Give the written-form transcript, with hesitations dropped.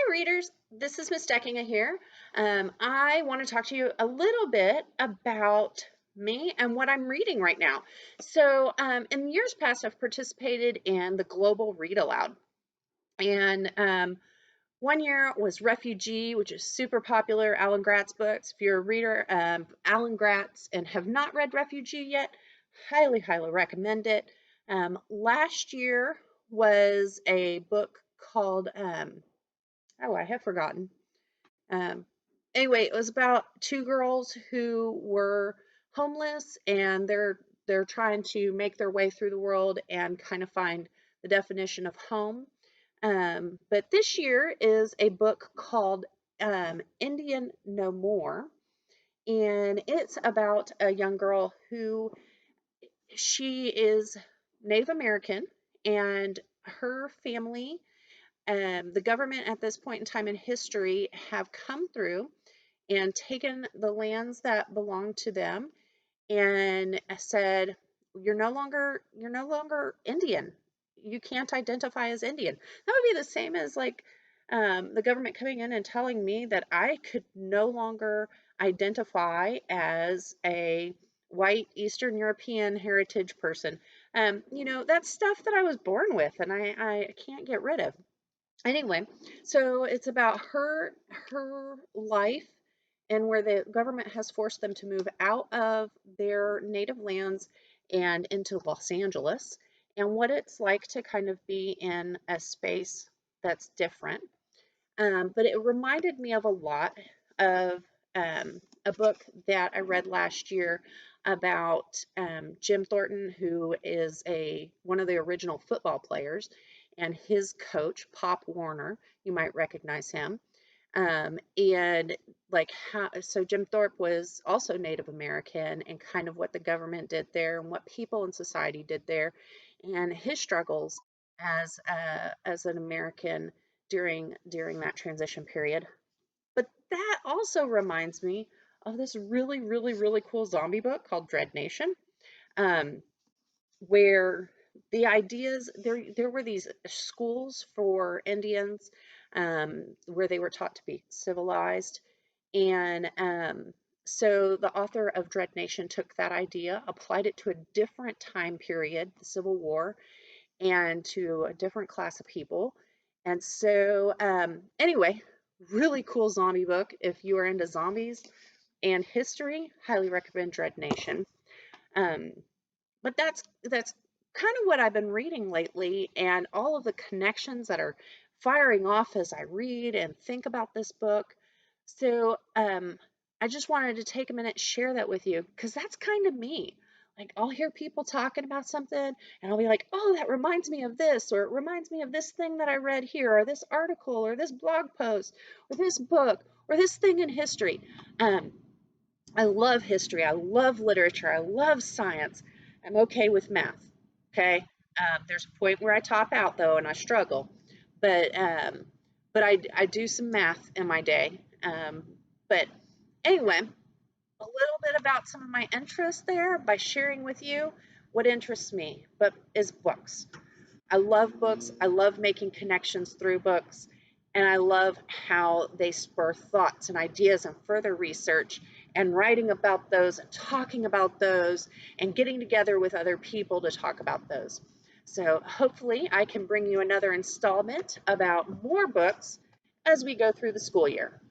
Hi, readers. This is Miss Deckinga here. I want to talk to you a little bit about me and what I'm reading right now. In years past, I've participated in the Global Read Aloud. And one year was Refugee, which is super popular, Alan Gratz books. If you're a reader, Alan Gratz, and have not read Refugee yet, highly, highly recommend it. Last year was a book called oh, I have forgotten. Um, anyway, it was about two girls who were homeless and they're trying to make their way through the world and kind of find the definition of home. But this year is a book called Indian No More, and it's about a young girl who she is Native American, and her family, the government at this point in time in history, have come through and taken the lands that belong to them and said, you're no longer Indian. You can't identify as Indian. That would be the same as like the government coming in and telling me that I could no longer identify as a white Eastern European heritage person. That's stuff that I was born with and I can't get rid of. Anyway, so it's about her life and where the government has forced them to move out of their native lands and into Los Angeles, and what it's like to kind of be in a space that's different. But it reminded me of a lot of a book that I read last year about Jim Thornton, who is one of the original football players, and his coach, Pop Warner. You might recognize him. And like how, so Jim Thorpe was also Native American, and kind of what the government did there and what people in society did there, and his struggles as an American during that transition period. But that also reminds me of this really, really, really cool zombie book called Dread Nation, um, where the ideas there were these schools for Indians, where they were taught to be civilized, and so the author of Dread Nation took that idea, applied it to a different time period, the Civil War, and to a different class of people. And so, anyway, really cool zombie book. If you are into zombies and history, highly recommend Dread Nation. Um, but that's kind of what I've been reading lately, and all of the connections that are firing off as I read and think about this book. So I just wanted to take a minute, share that with you, because that's kind of me. Like, I'll hear people talking about something, and I'll be like, oh, that reminds me of this, or it reminds me of this thing that I read here, or this article, or this blog post, or this book, or this thing in history. Um, I love history. I love literature. I love science. I'm okay with math. Okay. There's a point where I top out though, and I struggle. But I do some math in my day. But anyway, a little bit about some of my interests there by sharing with you what interests me, but is books. I love books. I love making connections through books. And I love how they spur thoughts and ideas and further research and writing about those and talking about those and getting together with other people to talk about those. So hopefully I can bring you another installment about more books as we go through the school year.